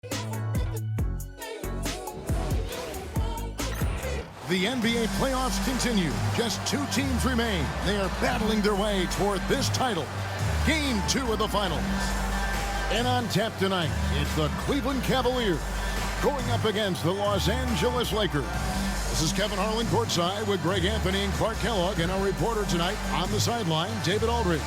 The NBA playoffs continue. Just 2 teams remain. They are battling their way toward this title. Game 2 of the finals. And on tap tonight, it's the Cleveland Cavaliers going up against the Los Angeles Lakers. This is Kevin Harlan courtside with Greg Anthony and Clark Kellogg, and our reporter tonight on the sideline, David Aldridge.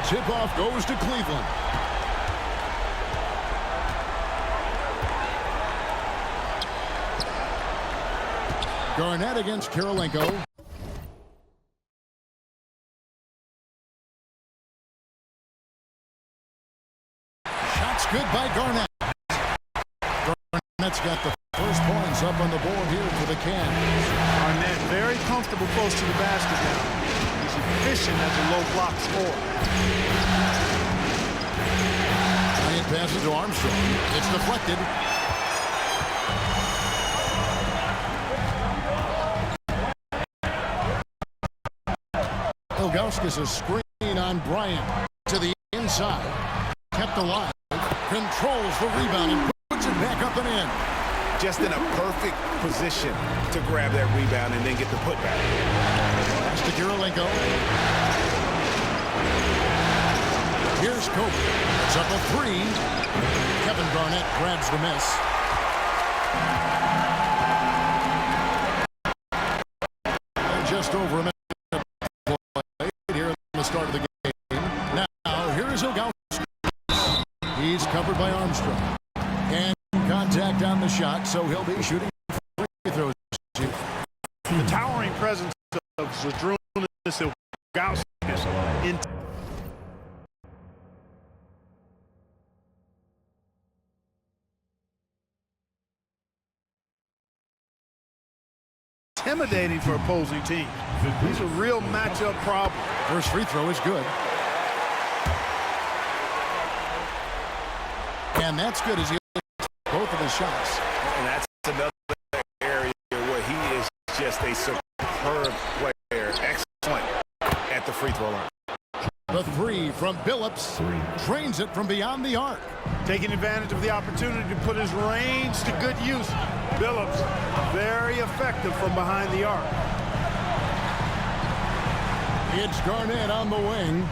Tip-off goes to Cleveland. Garnett against Kirilenko. Shots good by Garnett. Garnett's got the first points up on the board here for the Cavs. Garnett very comfortable close to the basket now. He's efficient as a low block scorer. Bryant passes to Armstrong. It's deflected. Ilgauskas a screen on Bryant to the inside. Kept alive. Controls the rebound and puts it back up and in. Just in a perfect position to grab that rebound and then get the putback. Pass to Kirilenko. Here's Kobe. It's up a 3. Kevin Garnett grabs the miss. And just over a minute played here in the start of the game. Now, here is Ilgauskas. He's covered by Armstrong. And contact on the shot, so he'll be shooting free throws. The towering presence of Zydrunas Ilgauskas intimidating for opposing teams. He's a real matchup problem. First free throw is good. And that's good as he hits both of his shots. And that's another area where he is just a superb player. Excellent at the free throw line. The 3 from Billups. Drains it from beyond the arc. Taking advantage of the opportunity to put his range to good use. Billups, very effective from behind the arc. It's Garnett on the wing.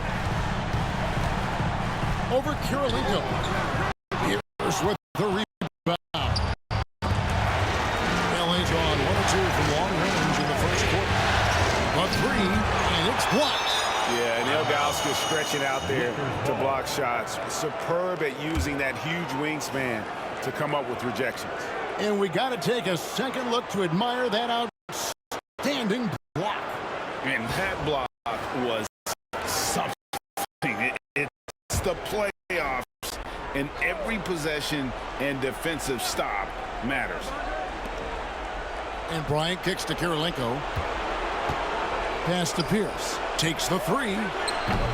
Over Kirilenko. Here's with the rebound. LA's on 1-2 from long range in the first quarter. A 3, and it's blocked. Yeah, and Ilgauskas stretching out there to block shots. Superb at using that huge wingspan to come up with rejections. And we got to take a second look to admire that outstanding block. And that block was something. It's the playoffs, and every possession and defensive stop matters. And Bryant kicks to Kirilenko. Pass to Pierce. Takes the 3.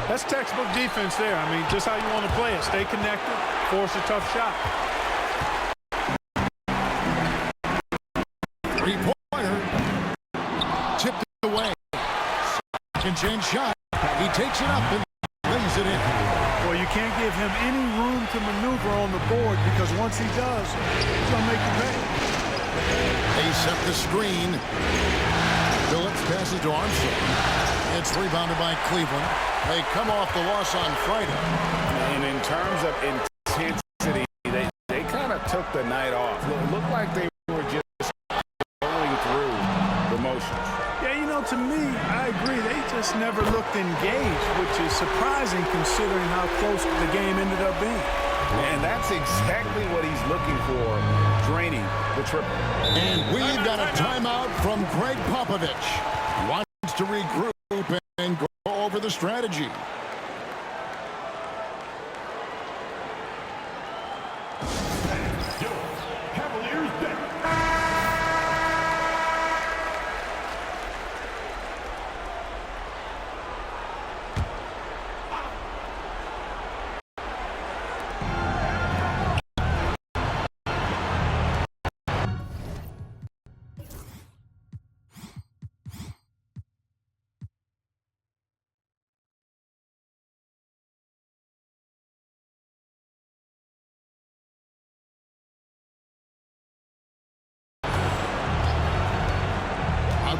That's textbook defense there. I mean, just how you want to play it. Stay connected, force a tough shot. 3-pointer. Tipped away. Second chance shot. He takes it up and lays it in. Well, you can't give him any room to maneuver on the board because once he does, he's going to make you pay. They set the screen. Billups passes to Armstrong. It's rebounded by Cleveland. They come off the loss on Friday. And in terms of intensity, they kind of took the night off. It looked like they were just going through the motions. Yeah, you know, to me, I agree. They just never looked engaged, which is surprising considering how close the game ended up being. And that's exactly what he's looking for, draining the triple. And we've got a timeout from Greg Popovich. Wants to regroup and go over the strategy.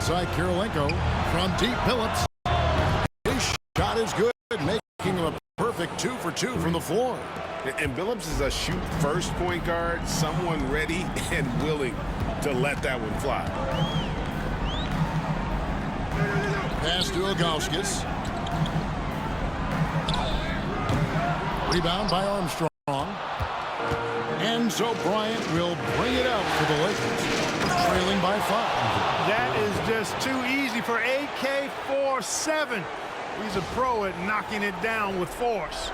outside Kirilenko. From deep, Phillips. His shot is good, making him a perfect 2 for 2 from the floor. And Billups is a shoot-first point guard, someone ready and willing to let that one fly. Pass to Ilgauskas. Rebound by Armstrong. And so Bryant will bring it up for the Lakers, trailing by 5. That is just too easy for AK-47. He's a pro at knocking it down with force.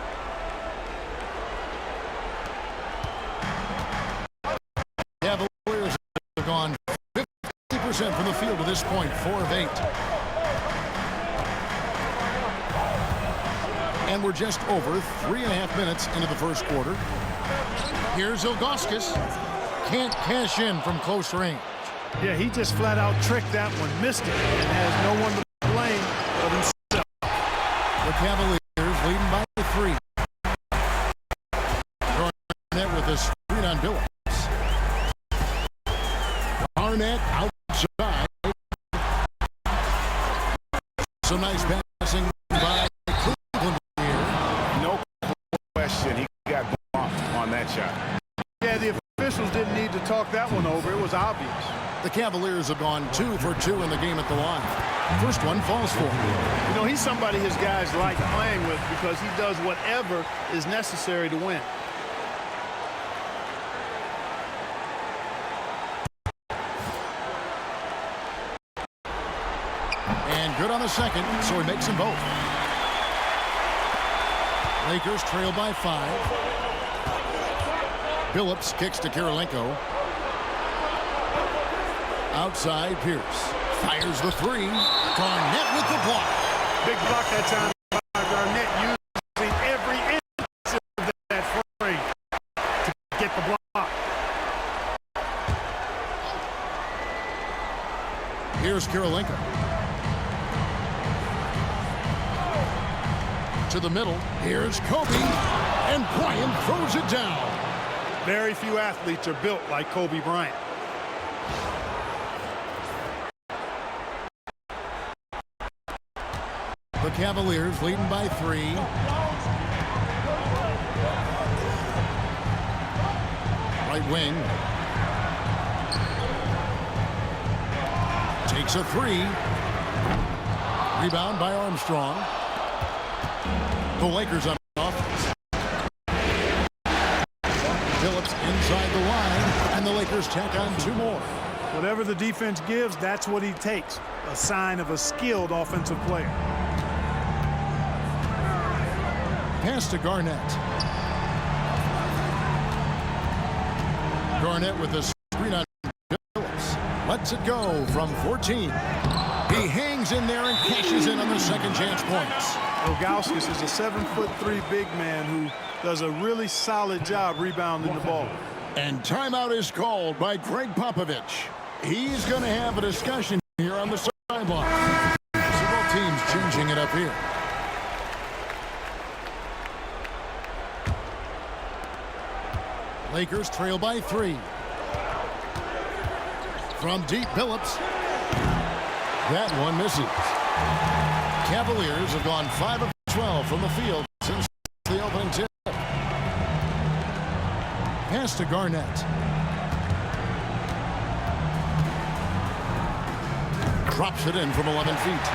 Cavaliers have gone 50% from the field to this point, 4 of 8. And we're just over 3.5 minutes into the first quarter. Here's Ilgauskas. Can't cash in from close range. Yeah, he just flat out tricked that one, missed it, and has no one to blame but himself. The Cavaliers leading by 3. Garnett with a screen on Billups. Garnett outside. Some nice passing by Cleveland here. No question he got bumped on that shot. Yeah, the officials didn't need to talk that one over. It was obvious. The Cavaliers have gone 2 for 2 in the game at the line. First one falls for him. You know, he's somebody his guys like playing with because he does whatever is necessary to win. And good on the second, so he makes them both. Lakers trail by 5. Billups kicks to Kirilenko. Outside, Pierce. Fires the 3. Garnett with the block. Big block that time by Garnett, using every inch of that frame to get the block. Here's Kirilenko. To the middle. Here's Kobe. And Bryant throws it down. Very few athletes are built like Kobe Bryant. The Cavaliers leading by 3. Right wing. Takes a 3. Rebound by Armstrong. The Lakers on offense. Phillips inside the line, and the Lakers tack on 2 more. Whatever the defense gives, that's what he takes. A sign of a skilled offensive player. Pass to Garnett. Garnett with a screen on Phillips. Lets it go from 14. He hangs in there and cashes in on the second chance points. Ilgauskas is a 7'3" big man who does a really solid job rebounding the ball. And timeout is called by Greg Popovich. He's going to have a discussion here on the sideline. Several teams changing it up here. Lakers trail by 3. From deep, Billups. That one misses. Cavaliers have gone 5 of 12 from the field since the opening tip. Pass to Garnett. Drops it in from 11 feet.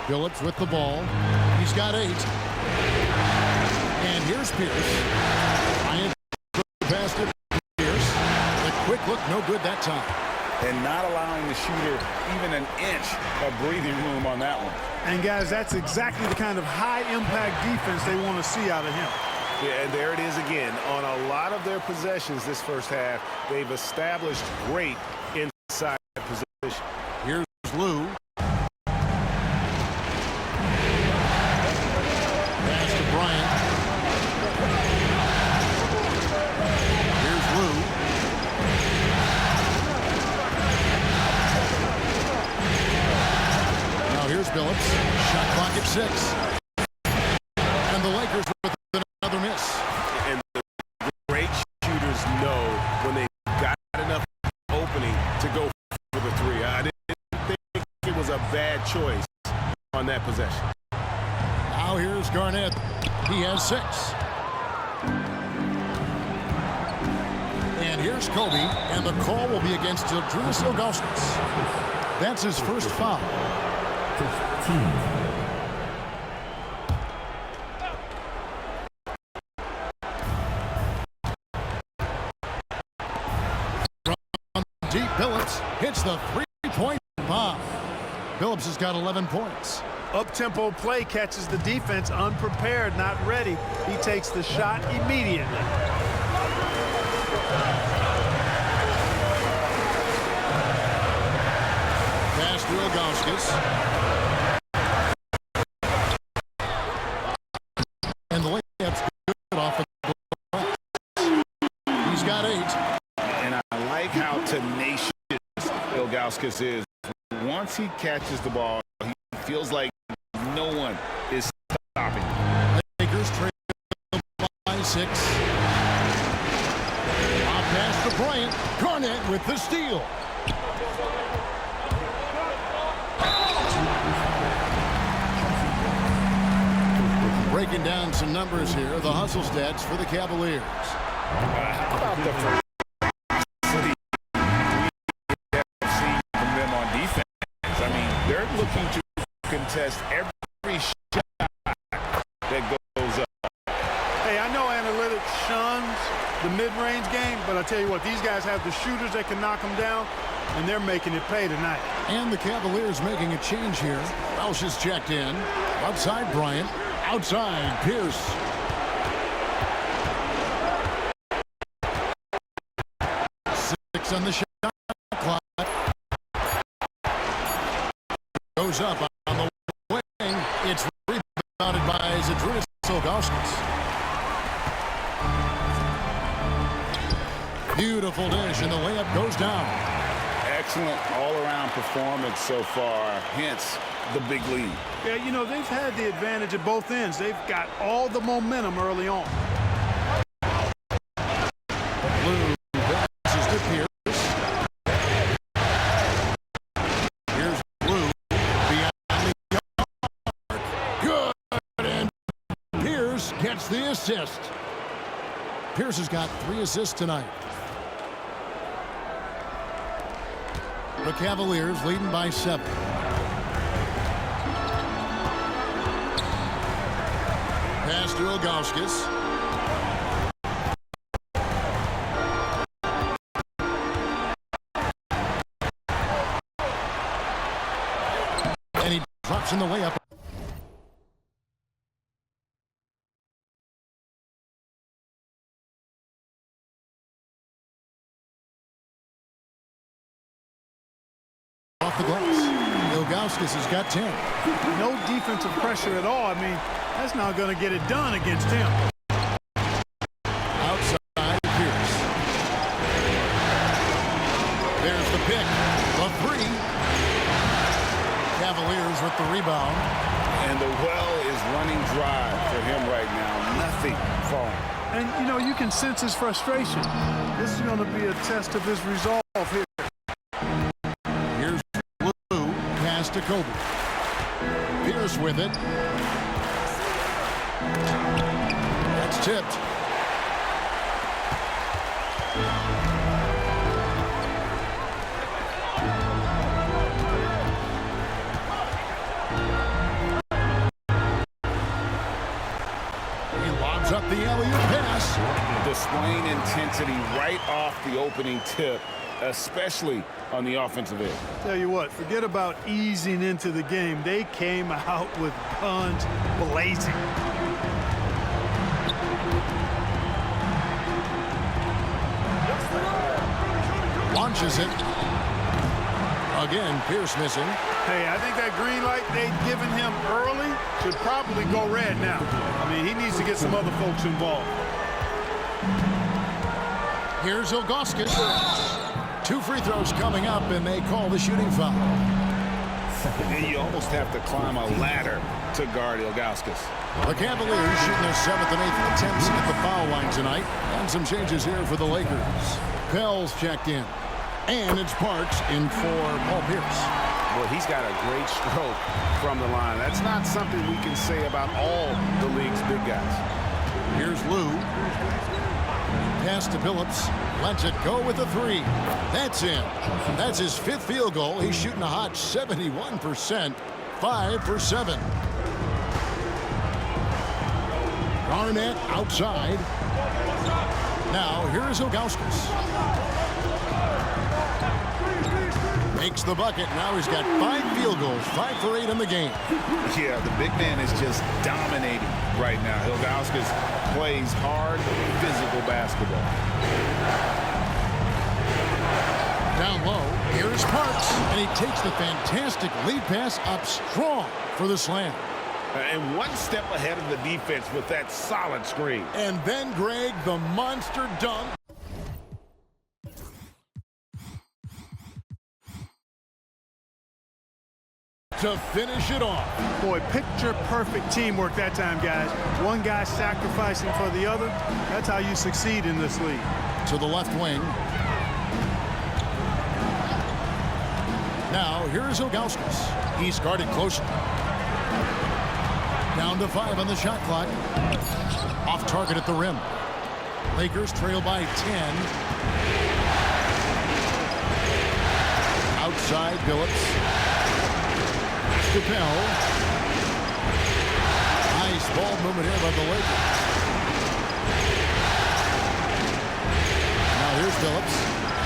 Billups with the ball. He's got 8. And here's Pierce. Bryant passed it to Pierce. The quick look, no good that time. And not allowing the shooter even an inch of breathing room on that one. And guys, that's exactly the kind of high-impact defense they want to see out of him. Yeah, and there it is again. On a lot of their possessions this first half, they've established great inside position. Here's Lou. Pass to Bryant. Here's Lou. Now here's Billups. Shot clock at 6. And the Lakers with another miss. And the great shooters know when they've got enough opening bad choice on that possession. Now here's Garnett. He has 6. And here's Kobe, and the call will be against Zydrunas Ilgauskas. That's his first foul. 15. Deep, Phillips hits the three-point bomb. Phillips has got 11 points. Up-tempo play catches the defense unprepared, not ready. He takes the shot immediately. Pass to Ilgauskas. And the layup's good off the glass. He's got 8. And I like how tenacious Ilgauskas is. Once he catches the ball, he feels like no one is stopping him. Lakers trail by 6. Off pass to Bryant. Garnett with the steal. Breaking down some numbers here, the hustle stats for the Cavaliers. How about the velocity we have seen from them on defense? I mean, they're looking to contest every shot that goes up. Hey, I know analytics shuns the mid-range game, but I tell you what, these guys have the shooters that can knock them down, and they're making it pay tonight. And the Cavaliers making a change here. Welsh is checked in. Outside Bryant. Outside Pierce. Six on the shot clock. Goes up on the wing. It's rebounded by Zydrunas Ilgauskas. Beautiful dish, and the layup goes down. Excellent all-around performance so far, hence the big lead. Yeah, you know, they've had the advantage at both ends. They've got all the momentum early on. Blue passes to Pierce. Here's Blue beyond the arc. Good, and Pierce gets the assist. Pierce has got 3 assists tonight. The Cavaliers leading by 7. Pass to Ilgauskas. And he drops in the layup. Off the glass. Ilgauskas has got 10. No defensive pressure at all. I mean, that's not going to get it done against him. Outside Pierce. There's the pick. The 3. Cavaliers with the rebound. And the well is running dry for him right now. Nothing falling. And, you know, you can sense his frustration. This is going to be a test of his resolve here. Here's Blue. Pass to Kobe. Pierce with it. That's tipped. He lobs up the alley-oop pass. Displaying intensity right off the opening tip, especially on the offensive end. Tell you what, forget about easing into the game. They came out with guns blazing. Launches it. Again, Pierce missing. Hey, I think that green light they'd given him early should probably go red now. I mean, he needs to get some other folks involved. Here's Ilgauskas. 2 free throws coming up, and they call the shooting foul. And you almost have to climb a ladder to guard Ilgauskas. The Cavaliers shooting their 7th and 8th attempts at the foul line tonight. And some changes here for the Lakers. Pell's checked in. And it's Parks in for Paul Pierce. Boy, he's got a great stroke from the line. That's not something we can say about all the league's big guys. Here's Lou. Pass to Phillips. Lets it go with the three. That's in. That's his 5th field goal. He's shooting a hot 71%. 5 for 7. Garnett outside. Now, here is Ilgauskas. Makes the bucket. Now he's got 5 field goals. 5 for 8 in the game. Yeah, the big man is just dominating right now. Ilgauskas plays hard, physical basketball. Down low, here's Parks, and he takes the fantastic lead pass up strong for the slam. And one step ahead of the defense with that solid screen. And then, Greg, the monster dunk. To finish it off. Boy, picture-perfect teamwork that time, guys. One guy sacrificing for the other. That's how you succeed in this league. To the left wing. Now, here's Ilgauskas. He's guarded closely. Down to 5 on the shot clock. Off target at the rim. Lakers trail by 10. Outside, Phillips. Capel. Nice ball movement here by the Lakers. Now here's Phillips.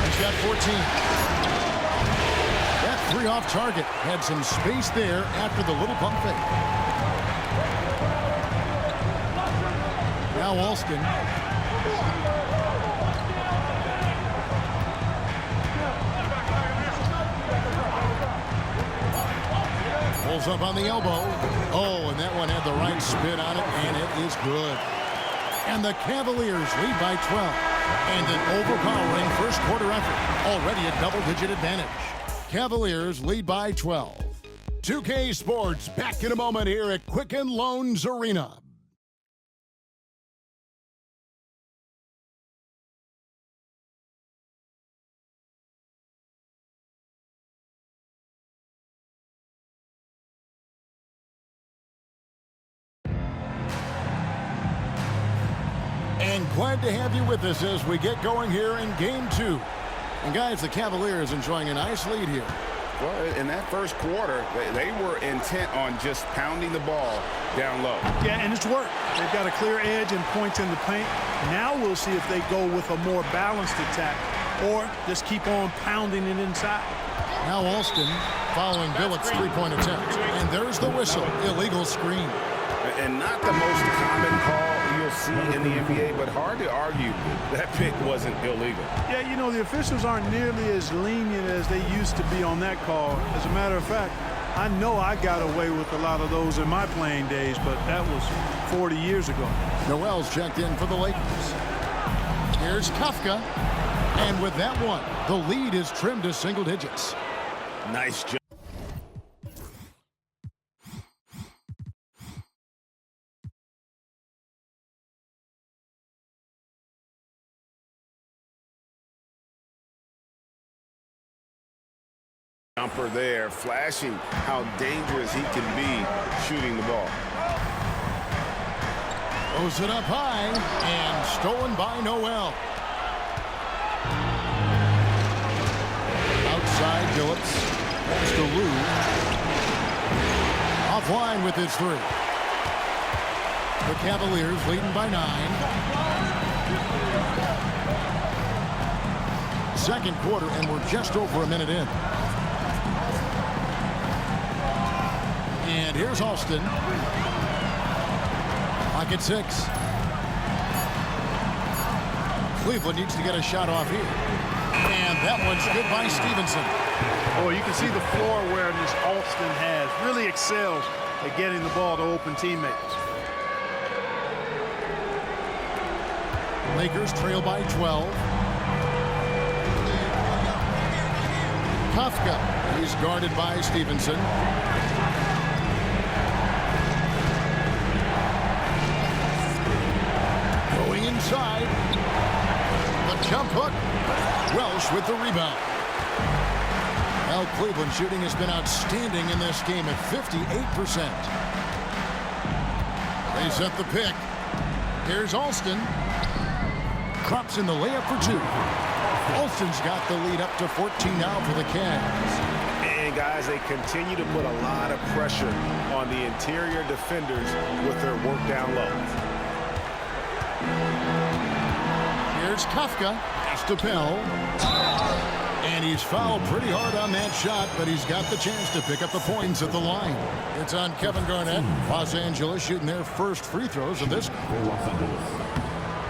He's got 14. That 3 off target. Had some space there after the little pump fake. Now Alston. Pulls up on the elbow. Oh, and that one had the right spin on it, and it is good. And the Cavaliers lead by 12. And an overpowering first quarter effort. Already a double-digit advantage. Cavaliers lead by 12. 2K Sports back in a moment here at Quicken Loans Arena. And glad to have you with us as we get going here in Game 2. And guys, the Cavaliers enjoying a nice lead here. Well, in that first quarter, they were intent on just pounding the ball down low. Yeah, and it's worked. They've got a clear edge and points in the paint. Now we'll see if they go with a more balanced attack or just keep on pounding it inside. Now Alston following Billups' three-point attempt. And there's the whistle. Illegal screen. And not the most common call you'll see in the NBA, but hard to argue that pick wasn't illegal. Yeah, you know, the officials aren't nearly as lenient as they used to be on that call. As a matter of fact, I know I got away with a lot of those in my playing days, but that was 40 years ago. Noel's checked in for the Lakers. Here's Kafka. And with that one, the lead is trimmed to single digits. Nice job. Jumper there, flashing how dangerous he can be shooting the ball. Throws it up high and stolen by Noel. Outside, Phillips. Pass to Lou. Offline with his 3. The Cavaliers leading by 9. Second quarter, and we're just over a minute in. And here's Alston. Pocket 6. Cleveland needs to get a shot off here. And that one's good by Stevenson. Oh, you can see the floor awareness Alston has. Really excels at getting the ball to open teammates. Lakers trail by 12. Kafka. He's guarded by Stevenson. Going inside. The jump hook. Welsh with the rebound. Well, Cleveland shooting has been outstanding in this game at 58%. They set the pick. Here's Alston. Drops in the layup for two. Alston's got the lead up to 14 now for the Cavs. And guys, they continue to put a lot of pressure on the interior defenders with their work down low. Here's Kafka. Estepel. And he's fouled pretty hard on that shot, but he's got the chance to pick up the points at the line. It's on Kevin Garnett. Los Angeles shooting their first free throws of this.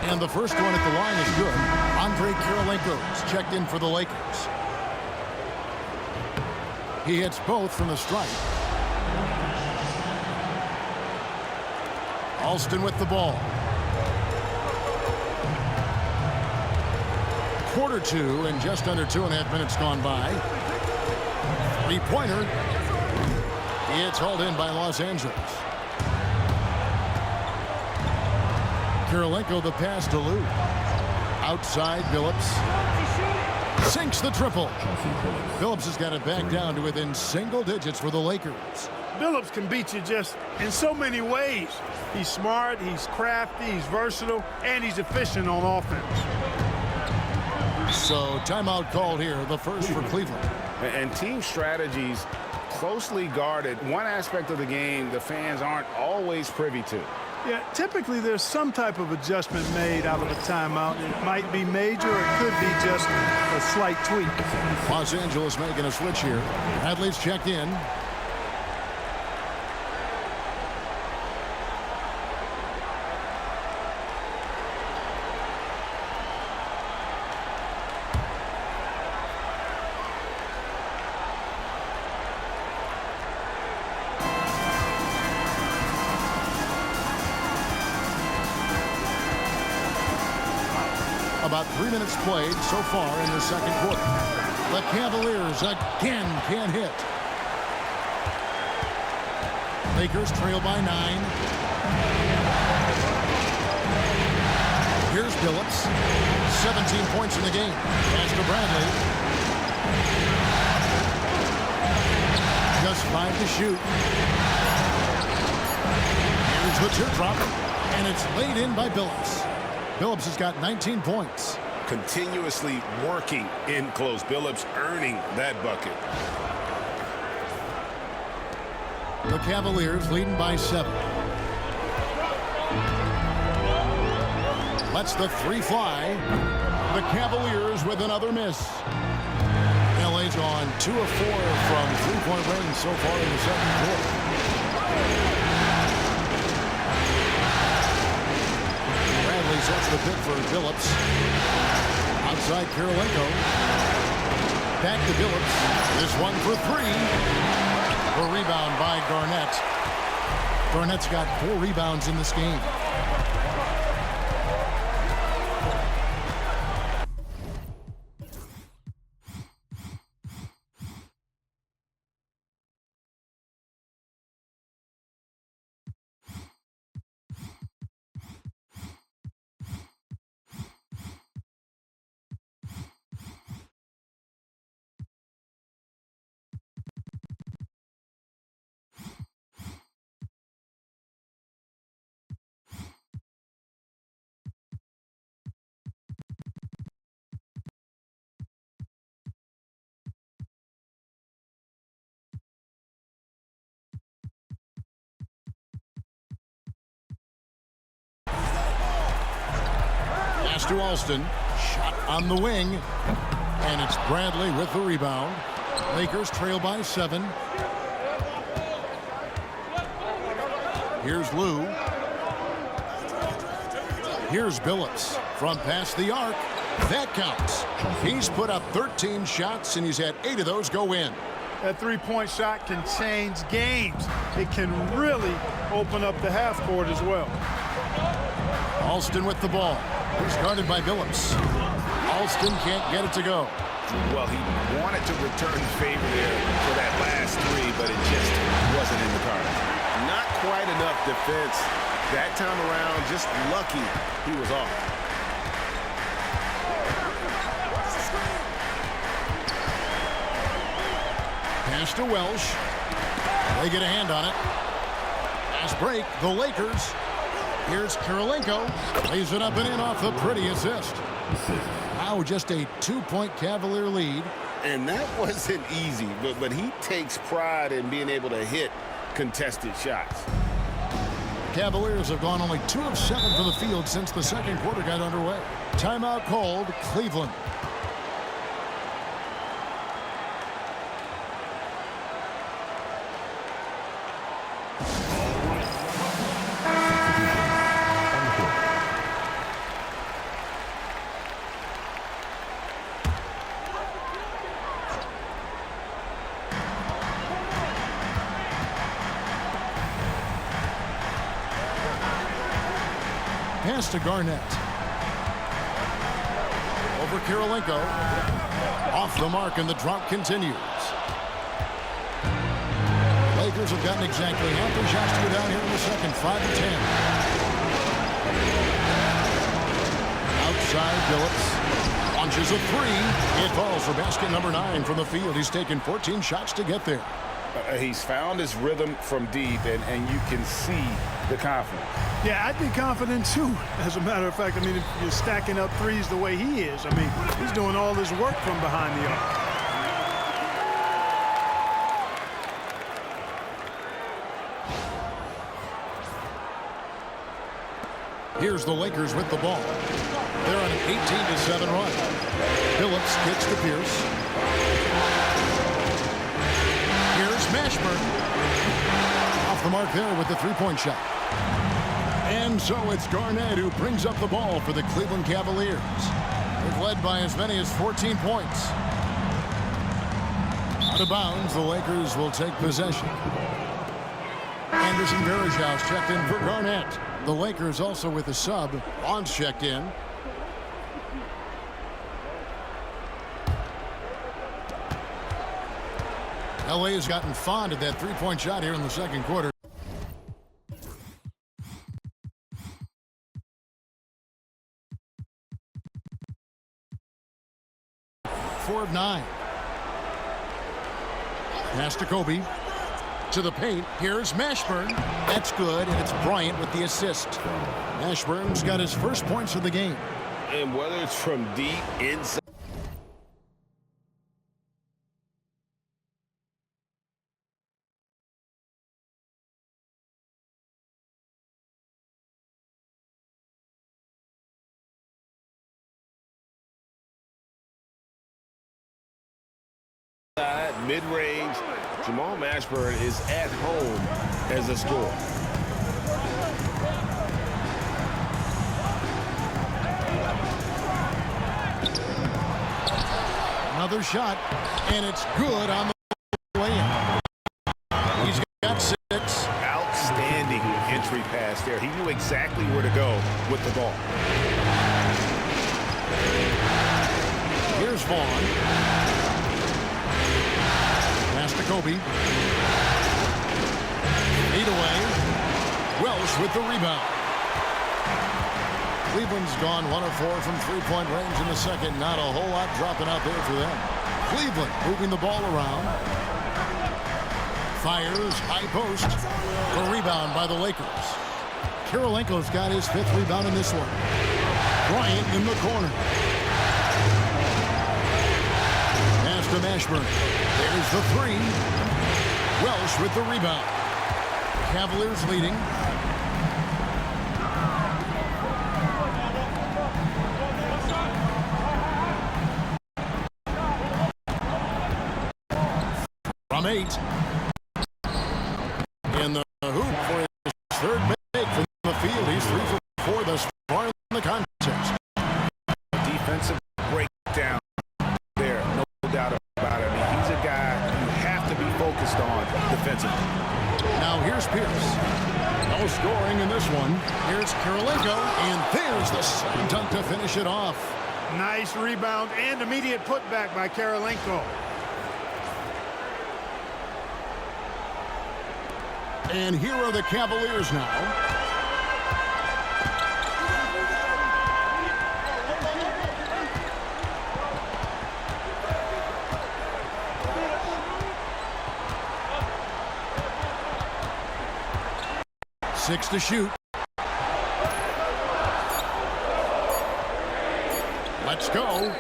And the first one at the line is good. Andre Kirilenko's checked in for the Lakers. He hits both from the stripe. Alston with the ball. Quarter two and just under 2.5 minutes gone by. Three-pointer. It's hauled in by Los Angeles. Kirilenko the pass to Lou. Outside Billups. Sinks the triple. Billups has got it back down to within single digits for the Lakers. Billups can beat you just in so many ways. He's smart, he's crafty, he's versatile, and he's efficient on offense. So timeout called here, the first for Cleveland. And team strategies closely guarded. One aspect of the game the fans aren't always privy to. Yeah, typically there's some type of adjustment made out of a timeout. It might be major or it could be just a slight tweak. Los Angeles making a switch here. Hadley's checked in. About 3 minutes played so far in the second quarter. The Cavaliers again can't hit. Lakers trail by 9. Here's Billups. 17 points in the game. Pass to Bradley. Just 5 to shoot. Here's the teardrop. And it's laid in by Billups. Billups has got 19 points. Continuously working in close. Billups earning that bucket. The Cavaliers leading by 7. Lets the three fly. The Cavaliers with another miss. LA's on 2 of 4 from three-point range so far in the second quarter. Sets the pick for Billups. Outside Kirilenko. Back to Billups. This one for 3. A rebound by Garnett. Garnett's got 4 rebounds in this game. Pass to Alston. Shot on the wing. And it's Bradley with the rebound. Lakers trail by 7. Here's Lou. Here's Billups from past the arc. That counts. He's put up 13 shots, and he's had 8 of those go in. That three-point shot can change games. It can really open up the half court as well. Alston with the ball. He's guarded by Billups. Alston can't get it to go. Well, he wanted to return the favor there for that last 3, but it just wasn't in the cards. Not quite enough defense that time around. Just lucky he was off. Pass to Welsh. They get a hand on it. Fast break, the Lakers. Here's Kirilenko. Lays it up and in off the pretty assist. Now just a 2-point Cavalier lead. And that wasn't easy, but he takes pride in being able to hit contested shots. Cavaliers have gone only 2 of 7 from the field since the second quarter got underway. Timeout called, Cleveland. Pass to Garnett. Over Kirilenko. Off the mark, and the drop continues. Lakers have gotten exactly half their shots to go down here in the second, 5-10. Outside, Billups launches a three. It falls for basket number 9 from the field. He's taken 14 shots to get there. He's found his rhythm from deep, and you can see the confidence. Yeah, I'd be confident too. As a matter of fact, I mean, if you're stacking up threes the way he is, I mean, he's doing all his work from behind the arc. Here's the Lakers with the ball. They're on an 18-7 run. Billups kicks to Pierce. Here's Mashburn. Off the mark there with the three-point shot. And so it's Garnett who brings up the ball for the Cleveland Cavaliers. They've led by as many as 14 points. Out of bounds, the Lakers will take possession. Anderson Varejao checked in for Garnett. The Lakers also with a sub. Bonds checked in. LA has gotten fond of that three-point shot here in the second quarter. Four of 9. Pass to Kobe. To the paint. Here's Mashburn. That's good, and it's Bryant with the assist. Mashburn's got his first points of the game. And whether it's from deep, inside, mid-range, Jamal Mashburn is at home as a scorer. Another shot, and it's good on the way-in. He's got 6. Outstanding entry pass there. He knew exactly where to go with the ball. Here's Vaughn. Pass to Kobe. 8 away. Welsh with the rebound. Cleveland's gone 1 of 4 from three-point range in the second. Not a whole lot dropping out there for them. Cleveland moving the ball around. Fires, high post. The rebound by the Lakers. Kirilenko's got his 5th rebound in this one. Bryant in the corner. Pass to Mashburn. There's the 3. Welsh with the rebound. Cavaliers leading. From 8. In the hoop for his 3rd make from the field. He's 3 for 4 thus far in the contest. Defensive breakdown there, no doubt about it. I mean, he's a guy you have to be focused on defensively. Now here's Pierce. No scoring in this one. Here's Kirilenko, and there's the slam dunk to finish it off. Nice rebound and immediate putback by Kirilenko. And here are the Cavaliers now. 6 to shoot. Let's go.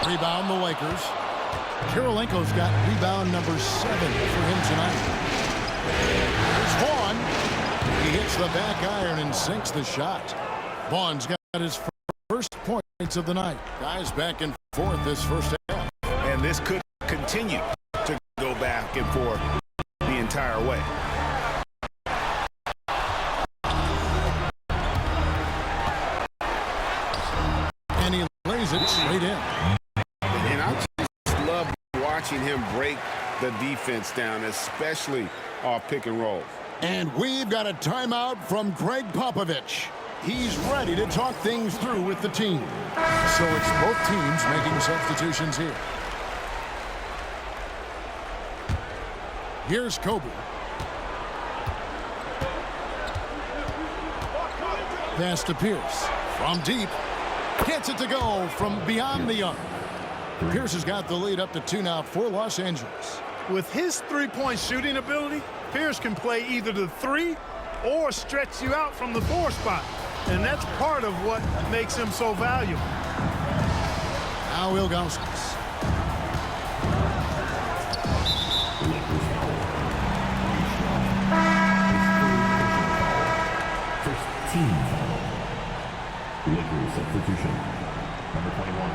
Rebound the Lakers. Kirilenko's got rebound number 7 for him tonight. Here's Vaughn. He hits the back iron and sinks the shot. Vaughn's got his first points of the night. Guys back and forth this first half. And this could continue to go back and forth the entire way. And he lays it straight in. And I just love watching him break the defense down, especially off pick and roll. And we've got a timeout from Greg Popovich. He's ready to talk things through with the team. So it's both teams making substitutions here. Here's Kobe. Pass to Pierce. From deep. Gets it to go from beyond the arc. Pierce has got the lead up to 2 now for Los Angeles. With his three-point shooting ability, Pierce can play either the 3 or stretch you out from the 4 spot. And that's part of what makes him so valuable. Now Ilgauskas. First team foul. Lakers substitution. Number 21,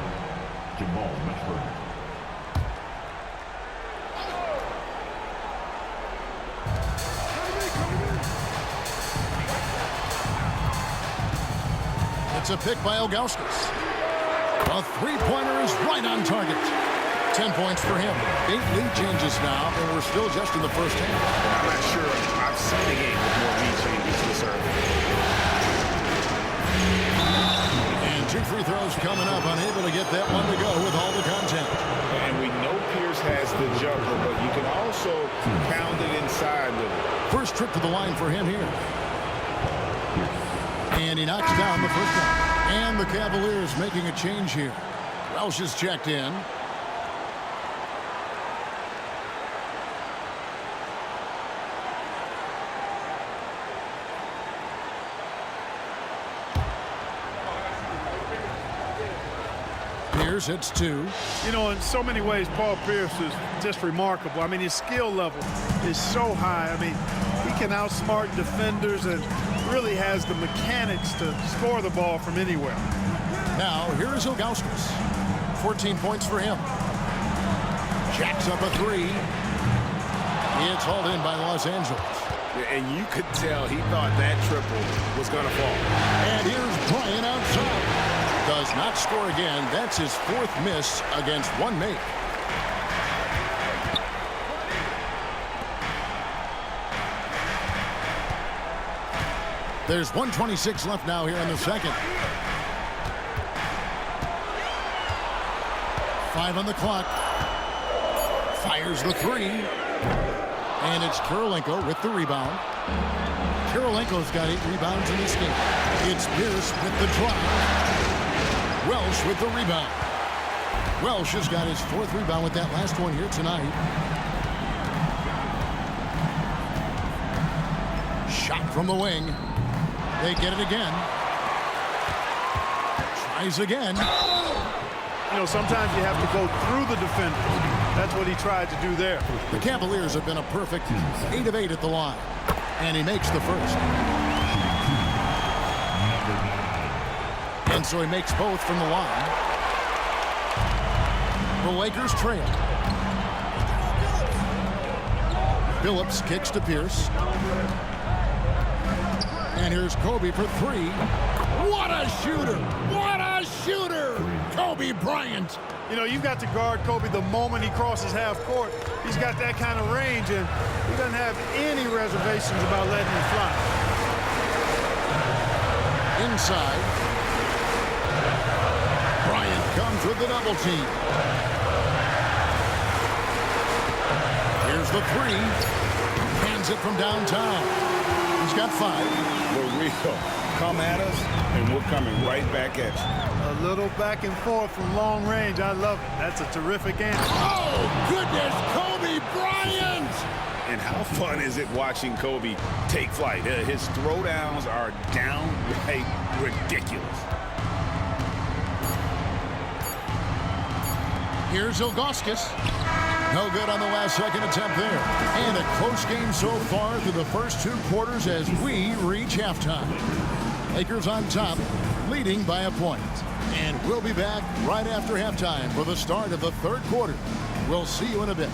Jamal Mashburn. It's a pick by Ilgauskas. A three-pointer is right on target. 10 points for him. 8 lead changes now, and we're still just in the first half. I'm not sure I've seen a game with more lead changes this early. And 2 free throws coming up, unable to get that one to go with all the content. And we know Pierce has the jumper, but you can also pound it inside with it. First trip to the line for him here. And he knocks down the first one. And the Cavaliers making a change here. Welsh is checked in. Pierce hits 2. You know, in so many ways, Paul Pierce is just remarkable. I mean, his skill level is so high. I mean, he can outsmart defenders and really has the mechanics to score the ball from anywhere. Now, here is Ilgauskas. 14 points for him. Jacks up a 3. It's hauled in by Los Angeles. And you could tell he thought that triple was going to fall. And here's Bryant outside. Does not score again. That's his 4th miss against 1 make. There's 1:26 left now here in the second. 5 on the clock. Fires the 3. And it's Kirilenko with the rebound. Kirilenko's got 8 rebounds in this game. It's Pierce with the drive. Welsh with the rebound. Welsh has got his 4th rebound with that last one here tonight. Shot from the wing. They get it again. Tries again. You know, sometimes you have to go through the defender. That's what he tried to do there. The Cavaliers have been a perfect 8 of 8 at the line. And he makes the first. And so he makes both from the line. The Lakers trail. Phillips kicks to Pierce. And here's Kobe for 3. What a shooter! What a shooter! Kobe Bryant. You know, you've got to guard Kobe the moment he crosses half court. He's got that kind of range, and he doesn't have any reservations about letting him fly. Inside. Bryant comes with the double team. Here's the 3. Hands it from downtown. He's got 5. The real come at us, and we're coming right back at you. A little back and forth from long range. I love it. That's a terrific answer. Oh, goodness, Kobe Bryant! And how fun is it watching Kobe take flight? His throwdowns are downright ridiculous. Here's Ilgauskas. No good on the last second attempt there. And a close game so far through the first 2 quarters as we reach halftime. Lakers on top, leading by a point. And we'll be back right after halftime for the start of the 3rd quarter. We'll see you in a bit.